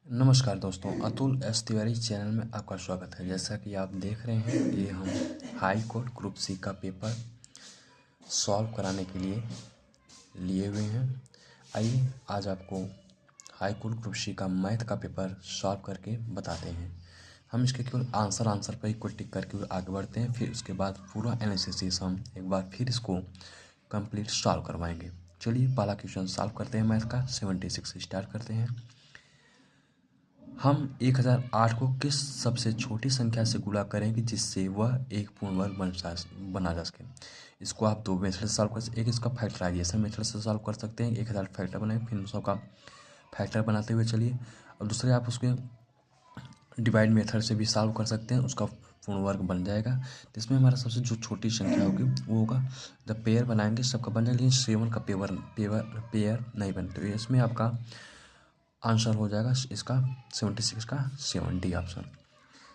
नमस्कार दोस्तों, Atul S Tiwari channel में आपका स्वागत है। जैसा कि आप देख रहे हैं, ये हम हाई कोर्ट ग्रुप सी का पेपर सॉल्व कराने के लिए हुए हैं। आइए आज आपको हाई कोर्ट ग्रुप सी का मैथ का पेपर सॉल्व करके बताते हैं। हम इसके केवल आंसर पर ही कोई टिक करके आगे बढ़ते हैं, फिर उसके बाद पूरा एनालिसिस हम एक बार फिर इसको कंप्लीट सॉल्व करवाएंगे। चलिए पहला क्वेश्चन सॉल्व करते हैं मैथ का। 76 से स्टार्ट करते हैं। हम 1008 को किस सबसे छोटी संख्या से गुणा करेंगे जिससे वह एक पूर्ण वर्ग बना जा सके। इसको आप दो मेथड से सॉल्व कर सकते हैं। एक इसका फैक्टराइजेशन मेथड से सॉल्व कर सकते हैं, 1000 फैक्टर बनाए फिर उसका का फैक्टर बनाते हुए चलिए। और दूसरे आप उसके डिवाइड मेथड से भी सॉल्व कर सकते हैं, उसका पूर्ण वर्ग बन जाएगा। तो इसमें हमारा सबसे जो छोटी संख्या होगी वो होगा, जब पेयर बनाएंगे सबका बन जाएगा, लेकिन 7 का पेयर नहीं बनते। तो इसमें आपका आंसर हो जाएगा इसका 76 का 70 ऑप्शन।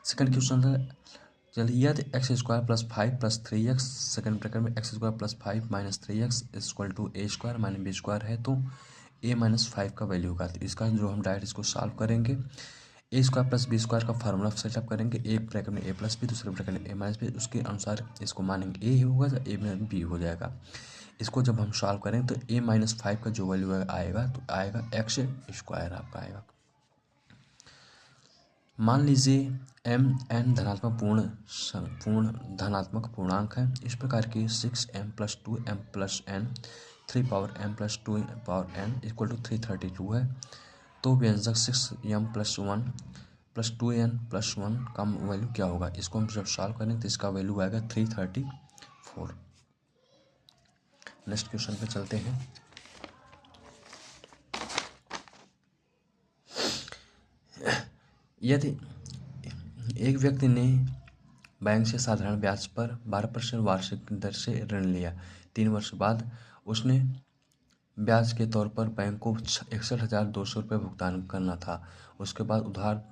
सेकंड क्वेश्चन है, चलिए यदि x square plus 5 plus 3x second bracket में x square plus 5 minus 3x equal to a square minus b square है तो a माइनस 5 का वैल्यू होगा। तो इसका जो हम डायरेक्ट इसको सॉल्व करेंगे, ए स्क्वायर प्लस बी स्क्वायर का फार्मूला सेटअप करेंगे। एक ब्रैकेट में ए प्लस बी, दूसरे ब्रैकेट में ए माइनस बी, उसके अनुसार इसको मानेंगे ए ही होगा तो ए में बी हो जाएगा। इसको जब हम सॉल्व करें तो a माइनस 5 का जो वैल्यू आएगा तो आएगा एक्स स्क्वायर आपका आएगा। मान लीजिए m n धनात्मक पूर्ण धनात्मक पूर्णांक है। इस प्रकार की 6m plus 2m plus n 3 power m plus 2 power n equal to 332 है। तो व्यंजक 6m plus 1 plus 2n plus 1 का वैल्यू क्या होगा। इसको हम जब सॉल्व करें तो इसका वैल्यू आएगा 334। नेक्स्ट क्वेश्चन पे चलते हैं। यदि एक व्यक्ति ने बैंक से साधारण ब्याज पर 12% वार्षिक दर से ऋण लिया, 3 वर्ष बाद उसने ब्याज के तौर पर बैंक को 61,200 रुपये भुगतान करना था। उसके बाद उधार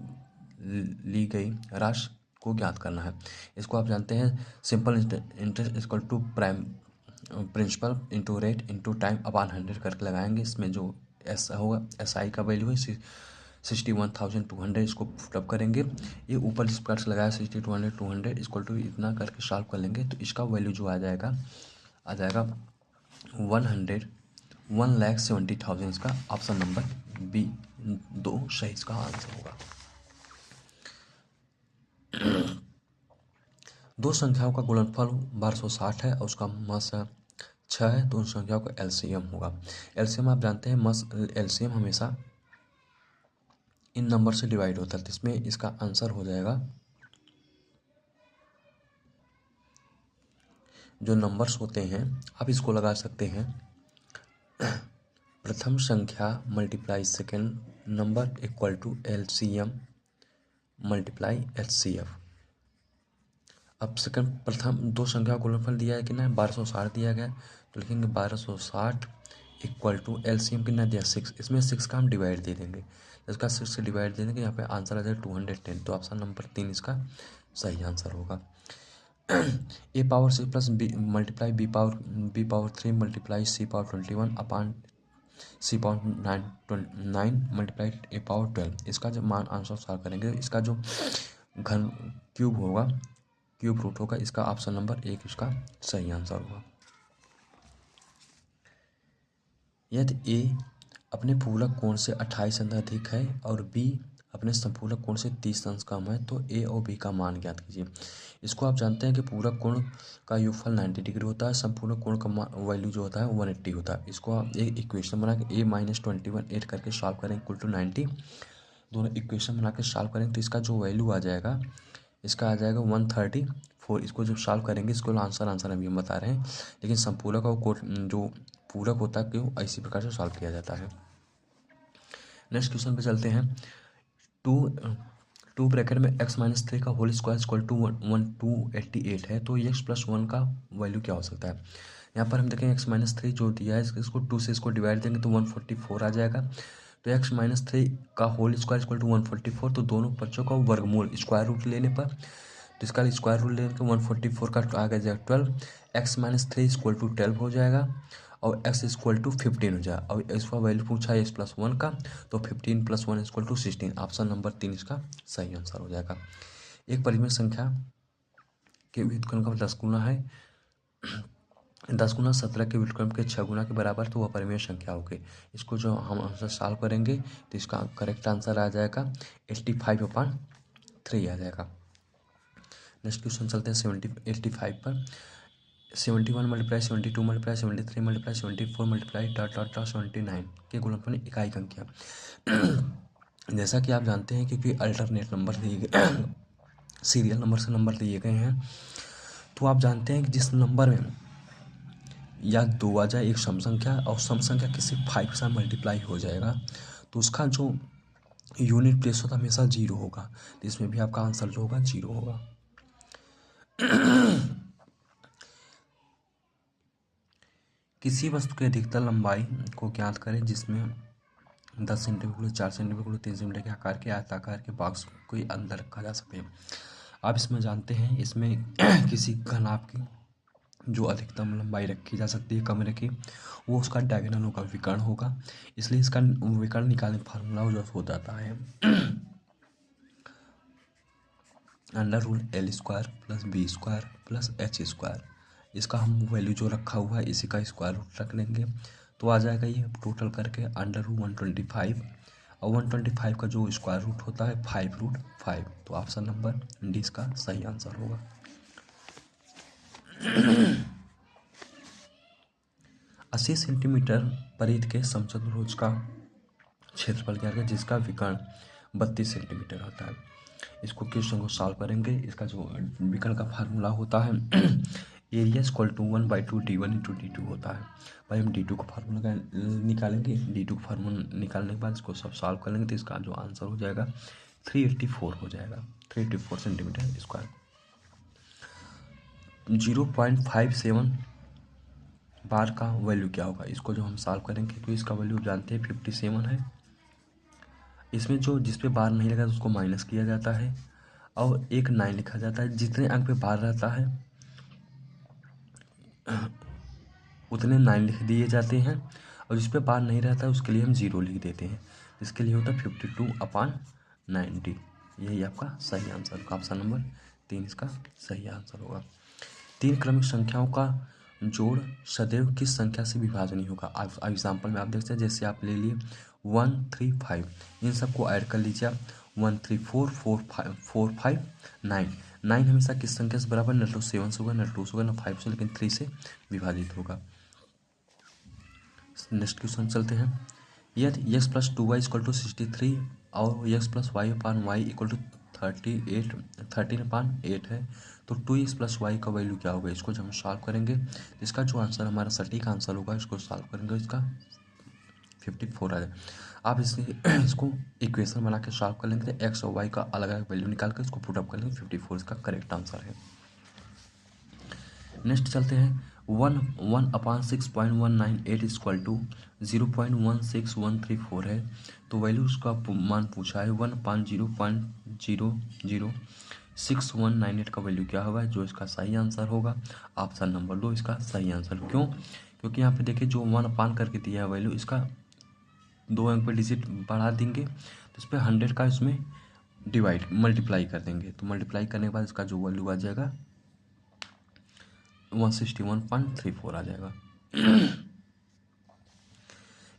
ली गई राशि को ज्ञात करना है। इसको आप जानते हैं, simple interest equal to prime principal into rate into time upon 100 करके लगाएंगे। इसमें जो एस होगा, एस आई का वैल्यू है 61,200, इसको पुटअप करेंगे। ये ऊपर जिस प्रकार से लगाया 6200 200 इक्वल टू इतना करके सॉल्व कर लेंगे तो इसका वैल्यू जो आ जाएगा 1,70,000। इसका ऑप्शन नंबर बी 2 सही इसका आंसर होगा। दो संख्याओं का गुणनफल 1260 है और उसका मस 6 है, तो उन संख्याओं का एलसीएम होगा। एलसीएम आप जानते हैं, एलसीएम हमेशा इन नंबर से डिवाइड होता है। तो इसमें इसका आंसर हो जाएगा, जो नंबर्स होते हैं आप इसको लगा सकते हैं, प्रथम संख्या multiply second number equal to LCM multiply HCF. अब सेकंड प्रथम दो संख्या का गुणनफल दिया है कि ना 1260 दिया गया, तो लिखेंगे 1260 इक्वल टू एलसीएम कितना दिया 6, इसमें 6 का हम डिवाइड दे देंगे। इसका 6 से डिवाइड दे देंगे, यहाँ पे आंसर आ जाएगा 210। तो ऑप्शन नंबर 3 इसका सही आंसर होगा। A power 6 plus b multiply b power 3 multiply c power 21 upon c power 9 multiply a power 12। इसका जब मान आंसर सॉल्व करेंगे, इसका जो घन क्यूब होगा, क्यूब रूट होगा, इसका ऑप्शन नंबर 1 इसका सही आंसर होगा। यदि ए अपने पूरक कोण से 28 अंश अधिक है और बी अपने संपूरक कोण से 30 अंश कम है तो ए और बी का मान ज्ञात कीजिए। इसको आप जानते हैं कि पूरक कोण का योगफल 90 डिग्री होता है, संपूरक कोण का वैल्यू जो होता है 180 होता है। इसको आप एक इक्वेशन बना के a माइनस 21 8 करके सॉल्व करें इक्वल टू 90, दोनों इक्वेशन बना के सॉल्व करें तो इसका जो वैल्यू आ जाएगा, इसका आ जाएगा 134। इसको जब सॉल्व करेंगे, इसको आंसर अभी हम बता रहे हैं, लेकिन संपूरक और जो पूरक होता है क्यों इसी प्रकार से सॉल्व किया जाता है। नेक्स्ट क्वेश्चन पे चलते हैं। टू ब्रैकेट में x माइनस 3 का होल स्क्वायर इक्वल टू 1288 है, तो x प्लस 1 का वैल्यू क्या हो सकता है। यहाँ पर हम देखें x माइनस 3 जो दिया है, इसको 2 से इसको डिवाइड देंगे तो 144 आ जाएगा। तो x माइनस 3 का होल स्क्वायर इक्वल टू 144, तो दोनों बच्चों का वर्गमूल स्क्वायर रूट लेने पर, तो इसका स्क्वायर रूट लेने पर 144 का आ जाएगा 12, x माइनस 3 इक्वल टू 12 हो जाएगा। और x इक्वल टू 15 हो जाए और इसका वैल्यू पूछा है x+1 का, तो 15 + 1 इक्वल टू 16। ऑप्शन नंबर 3 इसका सही आंसर हो जाएगा। एक परिमेय संख्या के व्युत्क्रम का 10 गुना है, 10 गुना 17 के व्युत्क्रम के 6 गुना के बराबर, तो वह परिमेय संख्या होगी। इसको जो हम आंसर सॉल्व करेंगे तो इसका करेक्ट आंसर आ जाएगा 85/3 आ जाएगा। नेक्स्ट क्वेश्चन चलते हैं 85 पर। 71 × 72 × 73 × 74 × 79 के गुणनफल इकाई संख्या। जैसा कि आप जानते हैं क्योंकि अल्टरनेट नंबर दिए गए, सीरियल नंबर से नंबर दिए गए हैं, तो आप जानते हैं कि जिस नंबर में या 2 आ जाए एक सम संख्या और सम संख्या किसी 5 के साथ मल्टीप्लाई हो जाएगा तो उसका जो यूनिट प्लेस होता है हमेशा 0 होगा। तो इसमें भी आपका आंसर जो होगा 0 होगा। किसी वस्तु की अधिकतर लंबाई को ज्ञात करें जिसमें 10 सेंटीमीटर, 4 सेंटीमीटर, 3 सेंटीमीटर के आकार के आयताकार के बॉक्स को अंदर रखा जा सकते हैं। आप इसमें जानते हैं इसमें किसी घनाभ की जो अधिकतम लंबाई रखी जा सकती है कमरे की, वो उसका डायगोनल होगा, विकर्ण होगा। इसलिए इसका विकर्ण निकालने का फार्मूला जो हो जाता है √L² + B² + H²। इसका हम वैल्यू जो रखा हुआ है इसी का स्क्वायर रूट रख लेंगे तो आ जाएगा ये टोटल करके √125 और 125 का जो स्क्वायर रूट होता है 5√5। तो ऑप्शन नंबर डी इसका सही आंसर होगा। 80 सेंटीमीटर परिधि के समचतुर्भुज का क्षेत्रफल क्या है जिसका विकर्ण 32 सेंटीमीटर होता है। इसको क्वेश्चन को सॉल्व करेंगे। इसका जो विकर्ण का फार्मूला होता है area equal to 1/2 d1 × d2 होता है। भाई हम d2 का फार्मूला निकालेंगे। d2 का फार्मूला निकालने के बाद इसको सब सॉल्व कर लेंगे तो इसका जो आंसर हो जाएगा 384 हो जाएगा, 384 सेंटीमीटर स्क्वायर। 0.57 बार का वैल्यू क्या होगा, इसको जो हम सॉल्व करेंगे तो इसका वैल्यू जानते हैं 57 है। इसमें जो जिस पे बार नहीं लगा तो उसको माइनस किया जाता है और एक 9 लिखा जाता है। जितने अंक पे बार रहता है उतने 9 लिख दिए जाते हैं और जिस पे बार नहीं रहता है उसके लिए हम 0 लिख देते हैं। इसके लिए होता है 52/90। यही आपका सही आंसर होगा। ऑप्शन नंबर 3 इसका सही आंसर होगा। 3 क्रमिक संख्याओं का जोड़ सदैव किस संख्या से विभाजनीय होगा। एग्जाम्पल में आप देख सकते हैं जैसे आप ले लिए 1 3 5, इन सबको ऐड कर लीजिए आप 1 3 4 4 5 9। 9 हमेशा किस संख्या से बराबर, न तो 7 से होगा, न 2 से होगा, न 5 से, लेकिन 3 से विभाजित होगा। नेक्स्ट क्वेश्चन चलते हैं। यदि x + 2y = 63 और x + y/y = 13/8 है तो 2x + y का वैल्यू क्या होगा। इसको जब हम सॉल्व करेंगे इसका जो आंसर हमारा सटीक आंसर होगा, इसको सॉल्व करेंगे इसका 54 आ जाए। आप इसको इक्वेशन बना के सॉल्व कर लेंगे तो x और y का अलग अलग वैल्यू निकाल कर इसको पुट अप कर लेंगे, 54 इसका करेक्ट आंसर है। नेक्स्ट चलते हैं 1/6.198 = 0.16134 है तो वैल्यू उसका मान पूछा है 1/0.006198 का वैल्यू क्या होगा, जो इसका सही आंसर होगा। ऑप्शन नंबर 2 इसका सही आंसर। क्यों? क्योंकि यहाँ पे देखिए जो 1 करके दिया है वैल्यू, इसका 2 अंक पे डिजिट बढ़ा देंगे तो इस पर 100 का इसमें मल्टीप्लाई कर देंगे तो मल्टीप्लाई करने के बाद इसका जो वैल्यू आ जाएगा 161.34 आ जाएगा।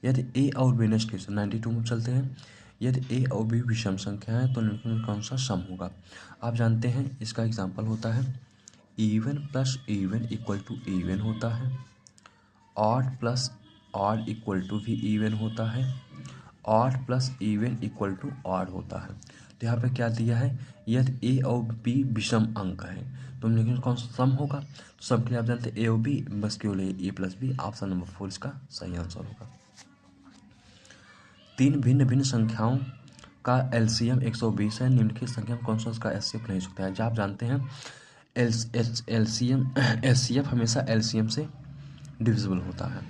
यदि ए और बी, नेक्स्ट क्वेश्चन 92 में चलते हैं। यदि ए और बी विषम संख्या है तो निम्न में कौन सा सम होगा। आप जानते हैं इसका एग्जांपल होता है इवन + इवन = इवन होता है, ऑड + ऑड = भी इवन होता है, ऑड + इवन = ऑड होता है। तो यहाँ पे क्या दिया है, यदि ए और बी विषम अंक है तो लेकिन कौन सा सम होगा। तो सम के लिए आप जानते हैं ए और बी, बस केवल ए + बी। ऑप्शन नंबर 4 इसका सही आंसर होगा। 3 भिन्न भिन्न संख्याओं का एलसीएम 120 है, निम्नलिखित संख्या में कौन सा इसका एचसीएफ नहीं हो सकता है। जब आप जानते हैं एचसीएफ हमेशा एलसीएम से डिविजिबल होता है,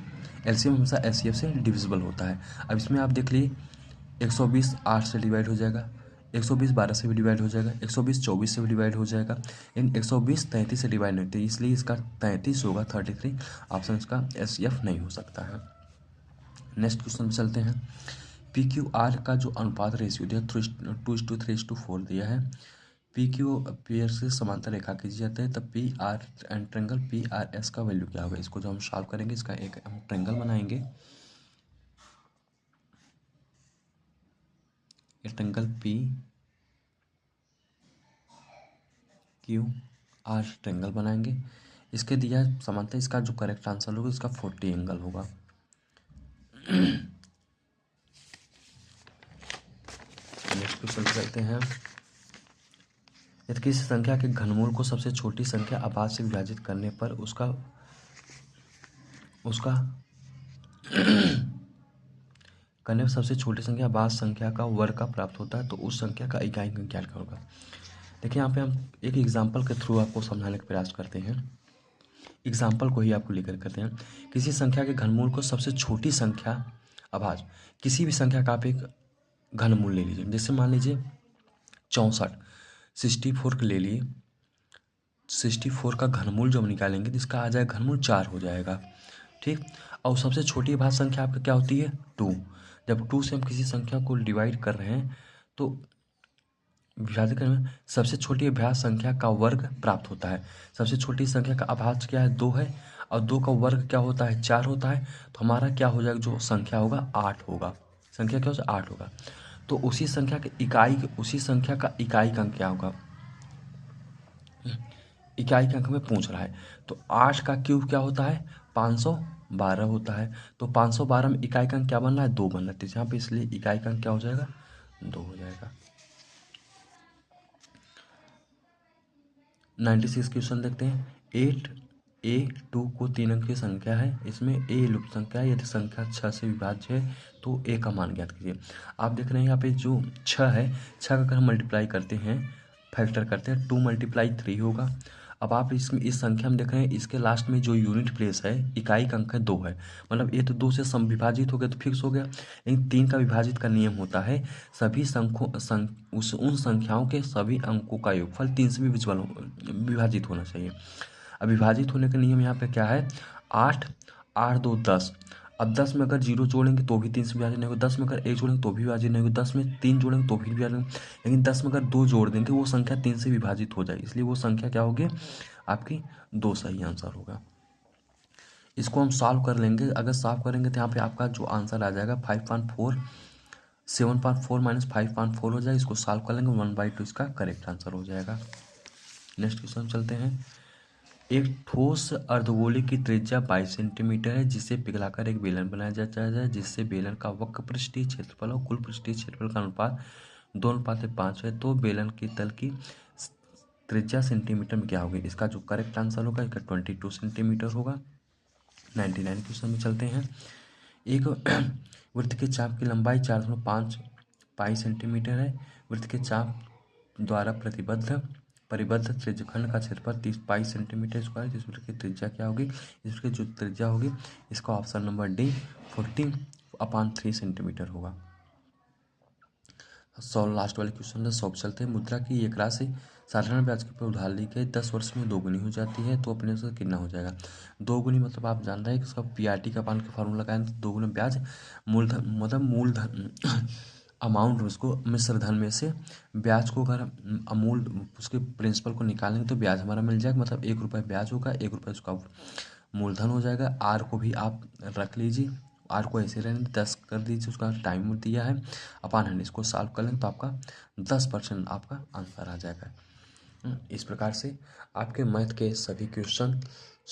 एलसीएम हमेशा एचसीएफ से डिविजिबल होता है। अब इसमें आप देख लीजिए 120 8 से डिवाइड हो जाएगा, 120 12 से भी डिवाइड हो जाएगा, 120 24 से भी डिवाइड हो जाएगा, लेकिन 120 33 से डिवाइड नहीं होती, इसलिए इसका 33 होगा 33। ऑप्शन इसका SCF नहीं हो सकता है। नेक्स्ट क्वेश्चन में चलते हैं। PQR का जो अनुपात रेशियो दिया 2:3:4 दिया है। PQ पेयर से समांतर रेखा खींची जाती है, तब PR ट्रेंगल PRS का वैल्यू क्या होगा। इसको जो हम सॉल्व करेंगे, इसका एक हम ट्रेंगल बनाएंगे। ये ट्रेंगल PQR ट्रेंगल बनाएंगे। इसके दिया समांतर, इसका जो करेक्ट आंसर होगा इसका 40 एंगल होगा। नेक्स्ट क्वेश्चन चलते हैं। यदि किसी संख्या के घनमूल को सबसे छोटी संख्या आभाज्य से विभाजित करने पर उसका करने पर सबसे छोटी संख्या आभाज्य संख्या का वर्ग का प्राप्त होता है, तो उस संख्या का इकाई अंक क्या होगा। देखिए यहाँ पे हम एक एग्जाम्पल के थ्रू आपको समझाने का प्रयास करते हैं। एग्जाम्पल को ही आपको लेकर करते हैं। किसी संख्या के घनमूल को सबसे छोटी संख्या अभाज्य, किसी भी संख्या का आप एक घनमूल ले लीजिए। जैसे मान लीजिए 64, 64 ले लिए, 64 का घनमूल जो हम निकालेंगे जिसका आ जाएगा घनमूल 4 हो जाएगा, ठीक। और सबसे छोटी अभाज्य संख्या आपकी क्या होती है 2। जब 2 से हम किसी संख्या को डिवाइड कर रहे हैं तो विभाजित करने में सबसे छोटी अभाज्य संख्या का वर्ग प्राप्त होता है। सबसे छोटी संख्या का अभाज्य क्या है 2 है, और 2 का वर्ग क्या होता है 4 होता है, तो हमारा क्या हो जाएगा जो संख्या होगा 8 होगा। संख्या क्या हो 8 होगा। तो उसी संख्या का इकाई का अंक क्या होगा, इकाई के अंक में पूछ रहा है। तो 8 का क्यूब क्या होता है 512 होता है। तो 512 में इकाई का अंक क्या बन रहा है 2 बन रहा है, तो यहाँ पे इसलिए इकाई का अंक क्या हो जाएगा 2 हो जाएगा। 96 क्वेश्चन देखते हैं। 8A2 को 3 अंक की संख्या है, इसमें A लुप्त संख्या है। यदि संख्या 6 से विभाज्य है तो A का मान ज्ञात कीजिए। आप देख रहे हैं यहाँ पे जो 6 है, 6 का अगर हम मल्टीप्लाई करते हैं, फैक्टर करते हैं, 2 × 3 होगा। अब आप इस संख्या में देख रहे हैं, इसके लास्ट में जो यूनिट प्लेस है इकाई का अंक है 2 है, मतलब ये तो 2 से सम विभाजित हो गया तो फिक्स हो गया। लेकिन 3 का विभाजित का नियम होता है सभी उन संख्याओं के सभी अंकों का योगफल 3 से भी विभाजित होना चाहिए। अब विभाजित होने का नियम यहाँ पे क्या है 8, 8 2 10। अब 10 में अगर 0 जोड़ेंगे तो भी 3 से विभाजित नहीं होगा, 10 में अगर 1 जोड़ेंगे तो भी विभाजित नहीं होगा, 10 में 3 जोड़ेंगे तो भी विभाजित नहीं, लेकिन 10 में अगर 2 जोड़ देंगे वो संख्या 3 से विभाजित हो जाएगी, इसलिए वो संख्या क्या होगी आपकी 2 सही आंसर होगा। इसको हम सॉल्व कर लेंगे। अगर सॉल्व करेंगे तो यहाँ पे आपका जो आंसर आ जाएगा 5.4, 7.4 माइनस 5.4 हो जाएगा। इसको सॉल्व कर लेंगे 1/2 इसका करेक्ट आंसर हो जाएगा। नेक्स्ट क्वेश्चन चलते हैं। एक ठोस अर्धगोले की त्रिज्या 22 सेंटीमीटर है, जिसे पिघलाकर एक बेलन बनाया जाता है, जिससे बेलन का वक्र पृष्ठीय क्षेत्रफल और कुल पृष्ठीय क्षेत्रफल का अनुपात 2:5 है। तो बेलन की तल की त्रिज्या सेंटीमीटर में क्या होगी। इसका जो करेक्ट आंसर होगा इसका 22 सेंटीमीटर होगा। 99 क्वेश्चन में चलते हैं। एक वृत्त के चाप की लंबाई 4.5 पाई सेंटीमीटर है। वृत्त के चाप द्वारा परिबद्ध त्रिज्यखंड का क्षेत्रफल 30 पाई सेंटीमीटर स्क्वायर, जिस वृत्त की त्रिज्या क्या होगी, इस वृत्त की जो त्रिज्या होगी इसका ऑप्शन नंबर डी 40/3 सेंटीमीटर होगा। लास्ट वाले क्वेश्चन है 100 चलते हैं। मुद्रा की एक राशि साधारण ब्याज के पर उधार ली गई 10 वर्ष में 2 गुनी हो जाती है, तो अपने से कितना हो जाएगा। 2 गुनी मतलब आप जान रहे हैं कि इसका PRT का पान का फार्मूला लगाएं तो 2 गुना ब्याज मूलधन मतलब मूलधन अमाउंट उसको मिश्र धन में से ब्याज को अगर अमूल उसके प्रिंसिपल को निकालेंगे तो ब्याज हमारा मिल जाएगा, मतलब 1 रुपये ब्याज होगा, 1 रुपये उसका मूलधन हो जाएगा। आर को भी आप रख लीजिए, आर को ऐसे रहने 10 कर दीजिए, उसका टाइम दिया है अपान 100। इसको सॉल्व कर लेंगे तो आपका 10% आपका आंसर आ जाएगा। इस प्रकार से आपके मैथ के सभी क्वेश्चन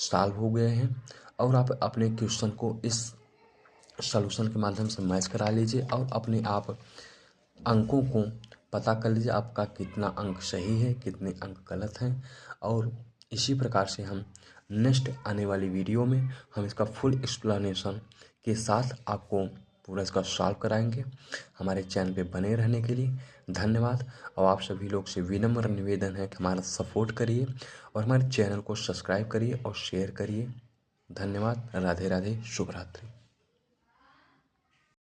सॉल्व हो गए हैं, और आप अपने क्वेश्चन को इस सॉल्यूशन के माध्यम से मैच करा लीजिए और अपने आप अंकों को पता कर लीजिए आपका कितना अंक सही है, कितने अंक गलत हैं। और इसी प्रकार से हम नेक्स्ट आने वाली वीडियो में हम इसका फुल एक्सप्लेनेशन के साथ आपको पूरा इसका सॉल्व कराएंगे। हमारे चैनल पे बने रहने के लिए धन्यवाद, और आप सभी लोग से विनम्र निवेदन है कि हमारा सपोर्ट करिए और हमारे चैनल को सब्सक्राइब करिए और शेयर करिए। धन्यवाद। राधे राधे। शुभ रात्रि।